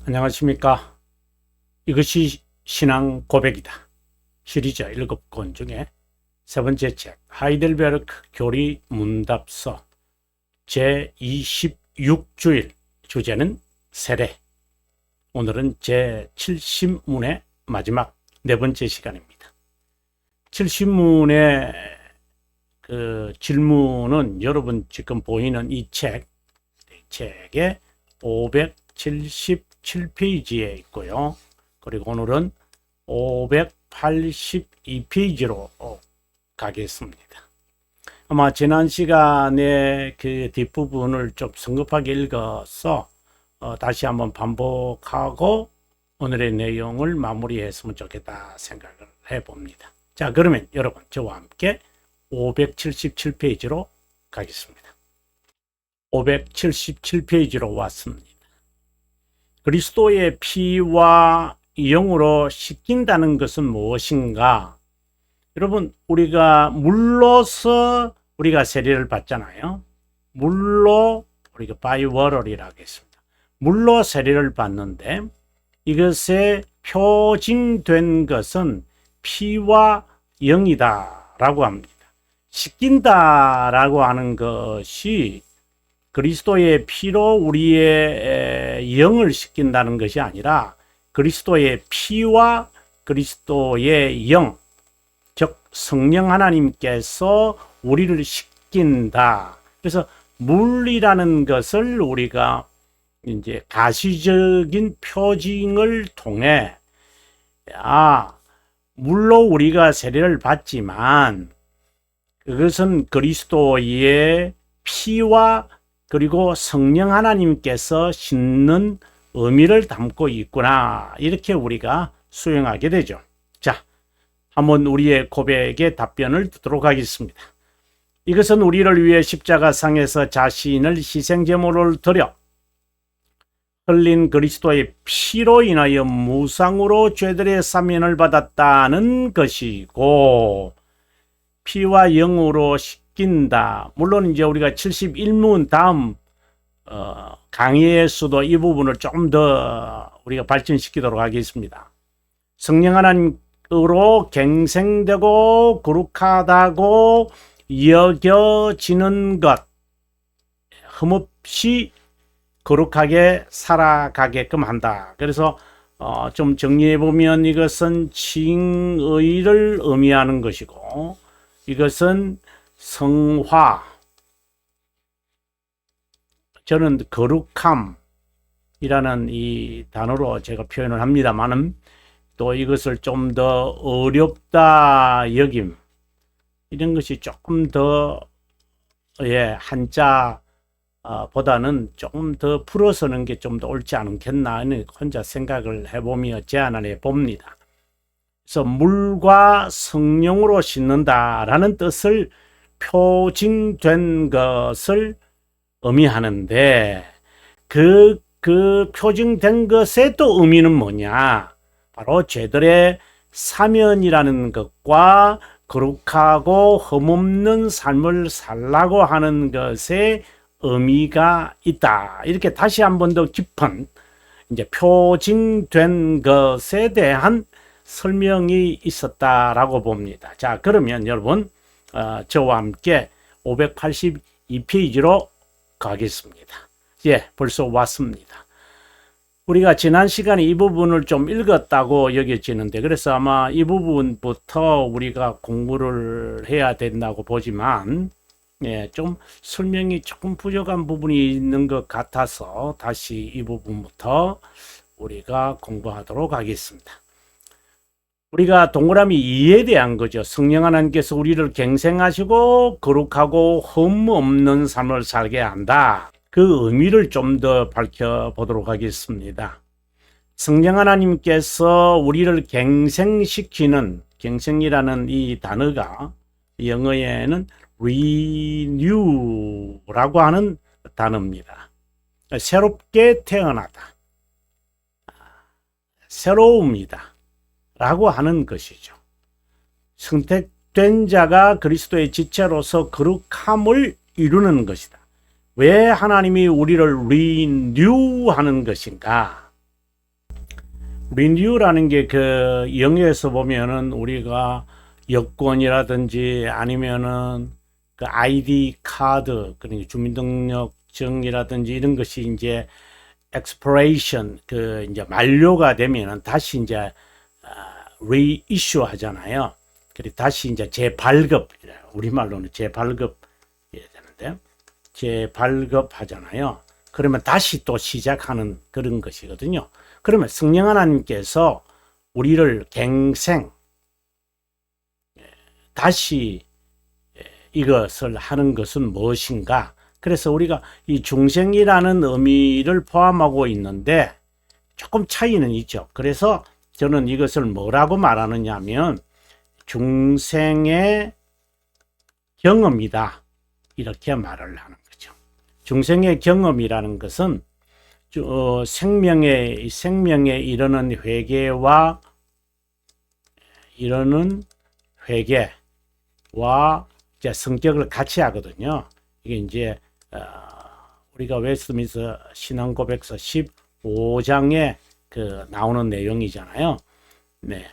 안녕하십니까. 이것이 신앙 고백이다. 시리즈 7권 중에 세 번째 책 하이델베르크 교리 문답서 제26주일 주제는 세례. 오늘은 제70문의 마지막 네 번째 시간입니다. 70문의 그 질문은 여러분 지금 보이는 이 책의 577페이지에 있고요. 그리고 오늘은 582페이지로 가겠습니다. 아마 지난 시간에 그 뒷부분을 좀 성급하게 읽어서 다시 한번 반복하고 오늘의 내용을 마무리했으면 좋겠다 생각을 해봅니다. 자, 그러면 여러분 저와 함께 577페이지로 가겠습니다. 577페이지로 왔습니다. 그리스도의 피와 영으로 씻긴다는 것은 무엇인가? 여러분, 우리가 물로서 우리가 세례를 받잖아요. 물로 우리가 by water이라고 했습니다. 물로 세례를 받는데 이것에 표징된 것은 피와 영이다라고 합니다. 씻긴다라고 하는 것이 그리스도의 피로 우리의 영을 씻긴다는 것이 아니라 그리스도의 피와 그리스도의 영, 즉 성령 하나님께서 우리를 씻긴다. 그래서 물이라는 것을 우리가 이제 가시적인 표징을 통해 물로 우리가 세례를 받지만 그것은 그리스도의 피와 그리고 성령 하나님께서 씻는 의미를 담고 있구나. 이렇게 우리가 수용하게 되죠. 자, 한번 우리의 고백의 답변을 듣도록 하겠습니다. 이것은 우리를 위해 십자가상에서 자신을 희생제물을 드려 흘린 그리스도의 피로 인하여 무상으로 죄들의 사면을 받았다는 것이고 피와 영으로 씻긴다. 물론 이제 우리가 71문 다음 강의에서도 이 부분을 좀 더 우리가 발전시키도록 하겠습니다. 성령 하나님으로 갱생되고 거룩하다고 여겨지는 것, 흠없이 거룩하게 살아가게끔 한다. 그래서 좀 정리해 보면 이것은 칭의를 의미하는 것이고 이것은 성화, 저는 거룩함이라는 이 단어로 제가 표현을 합니다만은 또 이것을 좀 더 어렵다 여김, 이런 것이 조금 더 한자 보다는 조금 더 풀어서는 게 좀 더 옳지 않겠나 혼자 생각을 해보며 제안을 해봅니다. 그래서 물과 성령으로 씻는다라는 뜻을 표징된 것을 의미하는데 그 표징된 것의 또 의미는 뭐냐? 바로 죄들의 사면이라는 것과 거룩하고 흠없는 삶을 살라고 하는 것에 의미가 있다. 이렇게 다시 한 번 더 깊은 이제 표징된 것에 대한 설명이 있었다라고 봅니다. 자, 그러면 여러분 저와 함께 582페이지로 가겠습니다. 벌써 왔습니다. 우리가 지난 시간에 이 부분을 좀 읽었다고 여겨지는데 그래서 아마 이 부분부터 우리가 공부를 해야 된다고 보지만 좀 설명이 조금 부족한 부분이 있는 것 같아서 다시 이 부분부터 우리가 공부하도록 하겠습니다. 우리가 동그라미 2에 대한 거죠. 성령 하나님께서 우리를 갱생하시고 거룩하고 흠 없는 삶을 살게 한다. 그 의미를 좀 더 밝혀보도록 하겠습니다. 성령 하나님께서 우리를 갱생시키는, 갱생이라는 이 단어가 영어에는 renew라고 하는 단어입니다. 새롭게 태어나다, 새로움이다 라고 하는 것이죠. 선택된 자가 그리스도의 지체로서 거룩함을 이루는 것이다. 왜 하나님이 우리를 리뉴하는 것인가? 리뉴라는 게 그 영어에서 보면은 우리가 여권이라든지 아니면은 그 아이디 카드, 그러니까 주민등록증이라든지 이런 것이 이제 expiration, 그 이제 만료가 되면은 다시 이제 reissue 하잖아요. 그리고 다시 이제 재발급, 우리말로는 재발급 해야 되는데 재발급 하잖아요. 그러면 다시 또 시작하는 그런 것이거든요. 그러면 성령 하나님께서 우리를 갱생 다시 이것을 하는 것은 무엇인가? 그래서 우리가 이 중생이라는 의미를 포함하고 있는데 조금 차이는 있죠. 그래서 저는 이것을 뭐라고 말하느냐 하면 중생의 경험이다, 이렇게 말을 하는 거죠. 중생의 경험이라는 것은 생명에 이르는 회개와 이제 성격을 같이 하거든요. 이게 이제 우리가 웨스트민스터 신앙고백서 15장에 그 나오는 내용이잖아요. 네,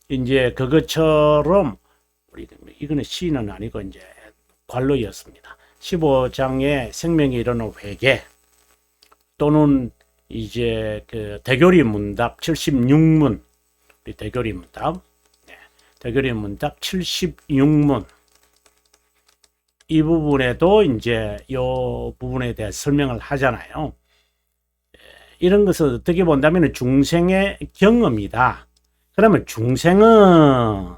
이제 그것처럼 이거는 시는 아니고 이제 관로였습니다. 15장에 생명에 이르는 회개 또는 이제 그 대교리 문답 76문, 우리 대교리 문답, 네, 대교리 문답 76문 이 부분에도 이제 이 부분에 대해 설명을 하잖아요. 이런 것을 어떻게 본다면 중생의 경험이다. 그러면 중생은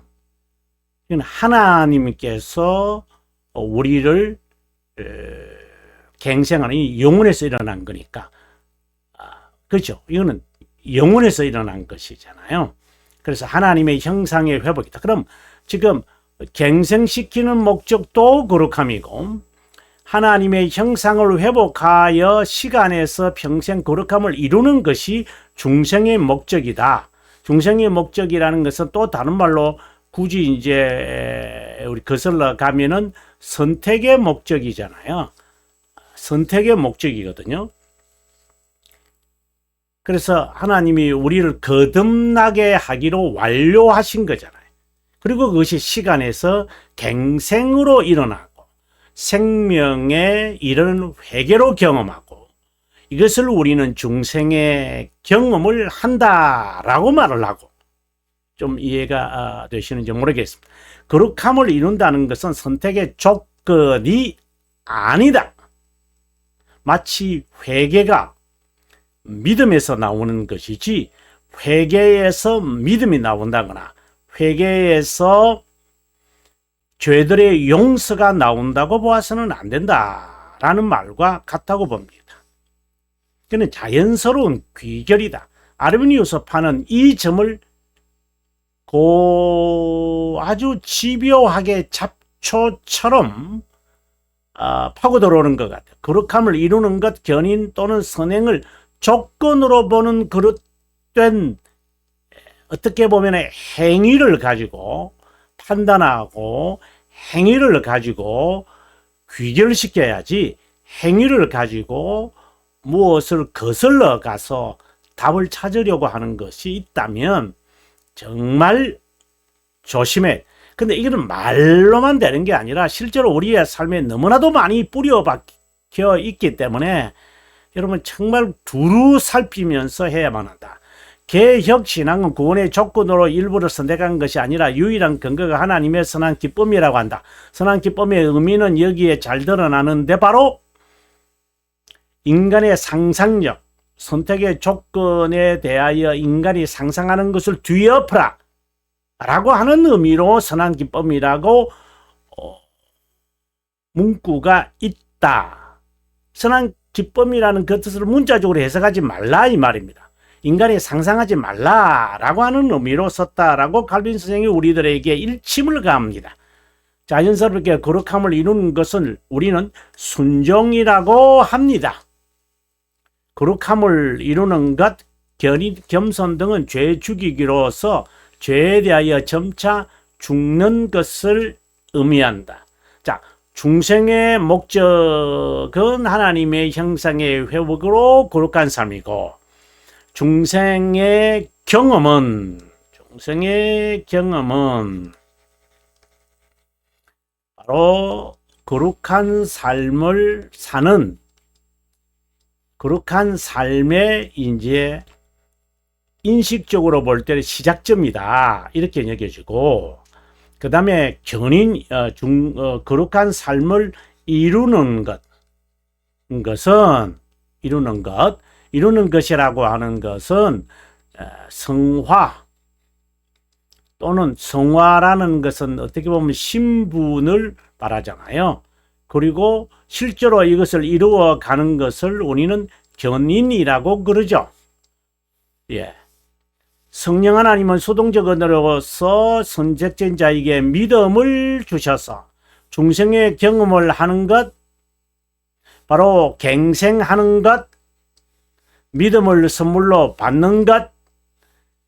하나님께서 우리를 갱생하는 영혼에서 일어난 거니까, 그렇죠? 이거는 영혼에서 일어난 것이잖아요. 그래서 하나님의 형상의 회복이다. 그럼 지금 갱생시키는 목적도 거룩함이고 하나님의 형상을 회복하여 시간에서 평생 거룩함을 이루는 것이 중생의 목적이다. 중생의 목적이라는 것은 또 다른 말로 굳이 이제 우리 거슬러 가면은 선택의 목적이잖아요. 선택의 목적이거든요. 그래서 하나님이 우리를 거듭나게 하기로 완료하신 거잖아요. 그리고 그것이 시간에서 갱생으로 일어나고 생명에 이르는 회개로 경험하고, 이것을 우리는 중생의 경험을 한다라고 말을 하고, 좀 이해가 되시는지 모르겠습니다. 거룩함을 이룬다는 것은 선택의 조건이 아니다. 마치 회개가 믿음에서 나오는 것이지 회개에서 믿음이 나온다거나 회개에서 죄들의 용서가 나온다고 보아서는 안 된다라는 말과 같다고 봅니다. 그는 자연스러운 귀결이다. 아르미니우스파는 이 점을 아주 집요하게 잡초처럼 파고 들어오는 것 같아요. 거룩함을 이루는 것, 견인 또는 선행을 조건으로 보는 그릇된 어떻게 보면 행위를 가지고 판단하고 행위를 가지고 귀결시켜야지, 행위를 가지고 무엇을 거슬러 가서 답을 찾으려고 하는 것이 있다면 정말 조심해. 근데 이거는 말로만 되는 게 아니라 실제로 우리의 삶에 너무나도 많이 뿌려박혀 있기 때문에 여러분 정말 두루 살피면서 해야만 한다. 개혁신앙은 구원의 조건으로 일부를 선택한 것이 아니라 유일한 근거가 하나님의 선한 기쁨이라고 한다. 선한 기쁨의 의미는 여기에 잘 드러나는데 바로 인간의 상상력, 선택의 조건에 대하여 인간이 상상하는 것을 뒤엎어라 라고 하는 의미로 선한 기쁨이라고 문구가 있다. 선한 기쁨이라는 그 뜻을 문자적으로 해석하지 말라 이 말입니다. 인간이 상상하지 말라라고 하는 의미로 썼다라고 칼빈 선생이 우리들에게 일침을 가합니다. 자연스럽게 거룩함을 이루는 것을 우리는 순종이라고 합니다. 거룩함을 이루는 것, 견인, 겸손 등은 죄 죽이기로서 죄에 대하여 점차 죽는 것을 의미한다. 자, 중생의 목적은 하나님의 형상의 회복으로 거룩한 삶이고, 중생의 중생의 경험은 바로 거룩한 삶을 사는 거룩한 삶의 이제 인식적으로 볼 때는 시작점이다. 이렇게 여겨지고, 그 다음에 거룩한 삶을 이루는 것이라고 하는 것은 성화 또는 성화라는 것은 어떻게 보면 신분을 말하잖아요. 그리고 실제로 이것을 이루어가는 것을 우리는 견인이라고 그러죠. 예. 성령 하나님은 수동적 언어로서 선택된 자에게 믿음을 주셔서 중생의 경험을 하는 것, 바로 갱생하는 것, 믿음을 선물로 받는 것,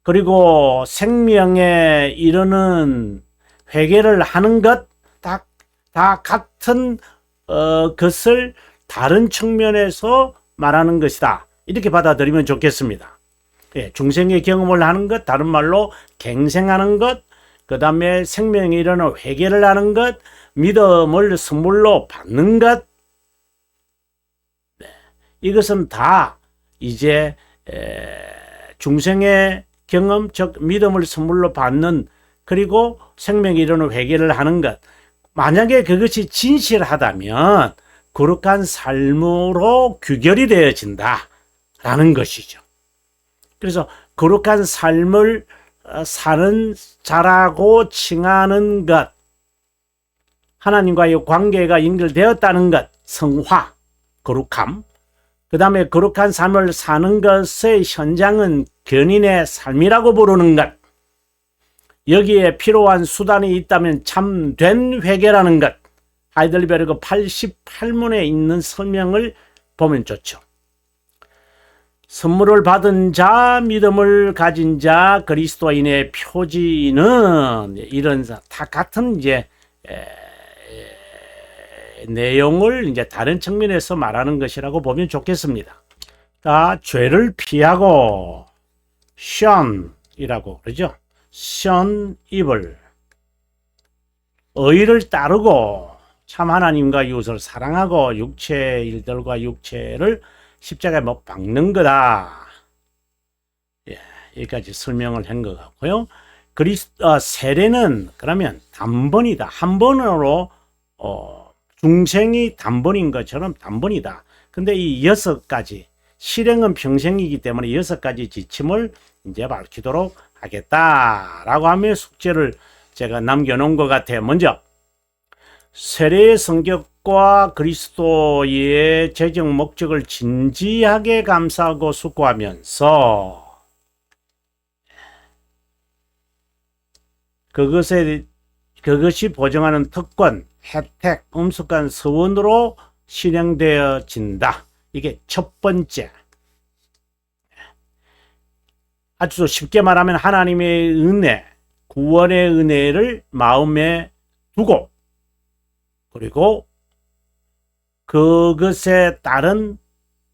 그리고 생명에 이르는 회개를 하는 것, 다 같은 것을 다른 측면에서 말하는 것이다. 이렇게 받아들이면 좋겠습니다. 예, 중생의 경험을 하는 것, 다른 말로 갱생하는 것, 그 다음에 생명에 이르는 회개를 하는 것, 믿음을 선물로 받는 것, 네, 이것은 다 이제 중생의 경험, 즉 믿음을 선물로 받는, 그리고 생명에 이르는 회개를 하는 것, 만약에 그것이 진실하다면 거룩한 삶으로 규결이 되어진다 라는 것이죠. 그래서 거룩한 삶을 사는 자라고 칭하는 것, 하나님과의 관계가 연결되었다는 것, 성화, 거룩함. 그 다음에 거룩한 삶을 사는 것의 현장은 견인의 삶이라고 부르는 것. 여기에 필요한 수단이 있다면 참된 회개라는 것. 하이델베르그 88문에 있는 설명을 보면 좋죠. 선물을 받은 자, 믿음을 가진 자, 그리스도인의 표지는 이런 다 같은 이제 내용을 이제 다른 측면에서 말하는 것이라고 보면 좋겠습니다. 자, 죄를 피하고 션이라고 그러죠. 션 이블, 의를 따르고 참 하나님과 이웃을 사랑하고 육체의 일들과 육체를 십자가에 못 박는 거다. 예, 여기까지 설명을 한 것 같고요. 세례는 그러면 단번이다. 한 번으로 중생이 단번인 것처럼 단번이다. 근데 이 6가지 실행은 평생이기 때문에 6가지 지침을 이제 밝히도록 하겠다라고 하며 숙제를 제가 남겨놓은 것 같아요. 먼저 세례의 성격과 그리스도의 제적 목적을 진지하게 감사하고 숙고하면서 그것이 보증하는 특권, 혜택, 엄숙한 서원으로 실행되어진다. 이게 첫 번째. 아주 쉽게 말하면 하나님의 은혜, 구원의 은혜를 마음에 두고, 그리고 그것에 따른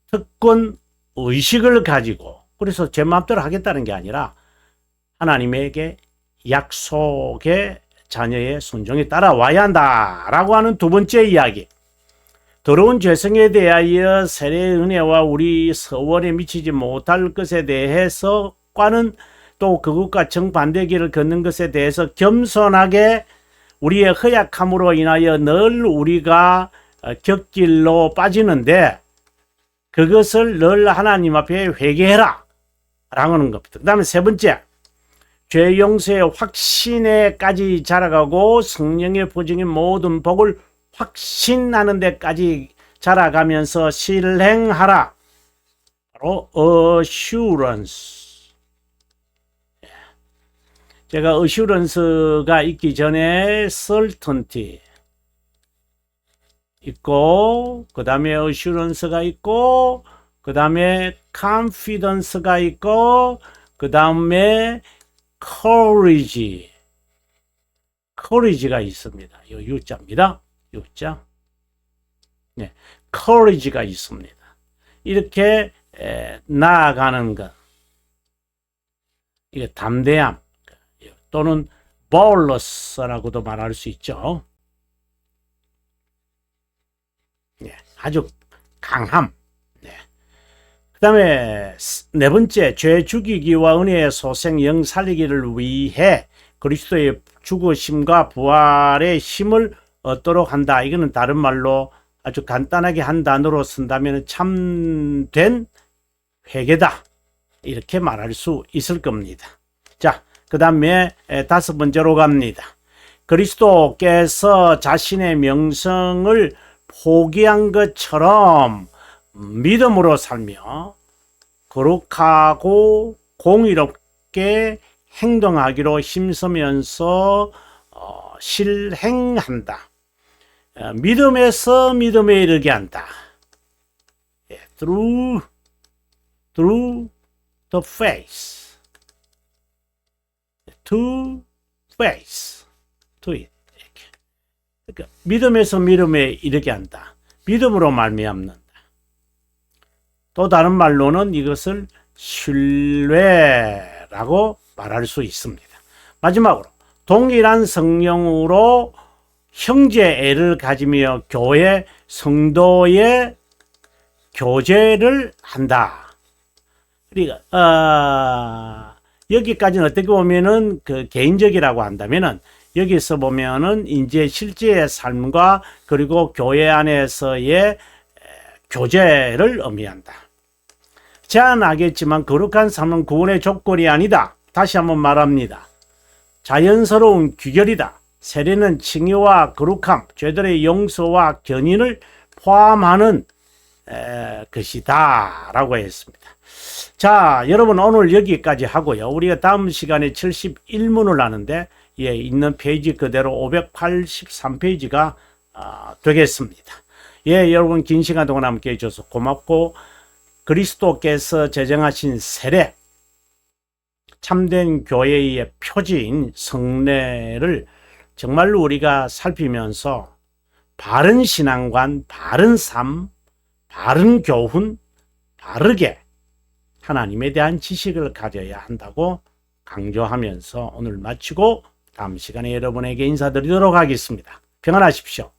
특권 의식을 가지고, 그래서 제 마음대로 하겠다는 게 아니라 하나님에게 약속의 자녀의 순종에 따라와야 한다라고 하는 두 번째 이야기. 더러운 죄성에 대하여 세례의 은혜와 우리 서원에 미치지 못할 것에 대해서과는 또 그것과 정반대 길을 걷는 것에 대해서 겸손하게 우리의 허약함으로 인하여 늘 우리가 곁길로 빠지는데 그것을 늘 하나님 앞에 회개해라 라는 겁니다. 그 다음에 세 번째, 죄 용서의 확신에까지 자라가고 성령의 보증인 모든 복을 확신하는 데까지 자라가면서 실행하라. 바로 assurance. 제가 assurance가 있기 전에 certainty 있고, 그 다음에 assurance가 있고, 그 다음에 confidence가 있고, 그 다음에 courage가 있습니다. 이 U자입니다. U자. 네, courage가 있습니다. 이렇게 나아가는 것. 이게 담대함 또는 boldness라고도 말할 수 있죠. 예, 아주 강함. 네. 그 다음에 네 번째, 죄 죽이기와 은혜의 소생 영 살리기를 위해 그리스도의 죽으심과 부활의 힘을 얻도록 한다. 이거는 다른 말로 아주 간단하게 한 단어로 쓴다면 참된 회개다. 이렇게 말할 수 있을 겁니다. 자, 그 다음에 다섯 번째로 갑니다. 그리스도께서 자신의 명성을 포기한 것처럼 믿음으로 살며 거룩하고 공의롭게 행동하기로 힘쓰면서 실행한다. 믿음에서 믿음에 이르게 한다. Through the faith. To faith. To it. 그러니까 믿음에서 믿음에 이르게 한다. 믿음으로 말미암는다. 또 다른 말로는 이것을 신뢰라고 말할 수 있습니다. 마지막으로 동일한 성령으로 형제애를 가지며 교회 성도의 교제를 한다. 그러니까 여기까지는 어떻게 보면은 그 개인적이라고 한다면은 여기서 보면은 이제 실제의 삶과 그리고 교회 안에서의 교제를 의미한다. 제안하겠지만 거룩한 삶은 구원의 조건이 아니다. 다시 한번 말합니다. 자연스러운 귀결이다. 세례는 칭의와 거룩함, 죄들의 용서와 견인을 포함하는 것이다 라고 했습니다. 자, 여러분 오늘 여기까지 하고요. 우리가 다음 시간에 71문을 하는데 있는 페이지 그대로 583페이지가 되겠습니다. 여러분 긴 시간 동안 함께 해주셔서 고맙고, 그리스도께서 제정하신 세례, 참된 교회의 표지인 성례를 정말로 우리가 살피면서 바른 신앙관, 바른 삶, 바른 교훈, 바르게 하나님에 대한 지식을 가져야 한다고 강조하면서 오늘 마치고 다음 시간에 여러분에게 인사드리도록 하겠습니다. 평안하십시오.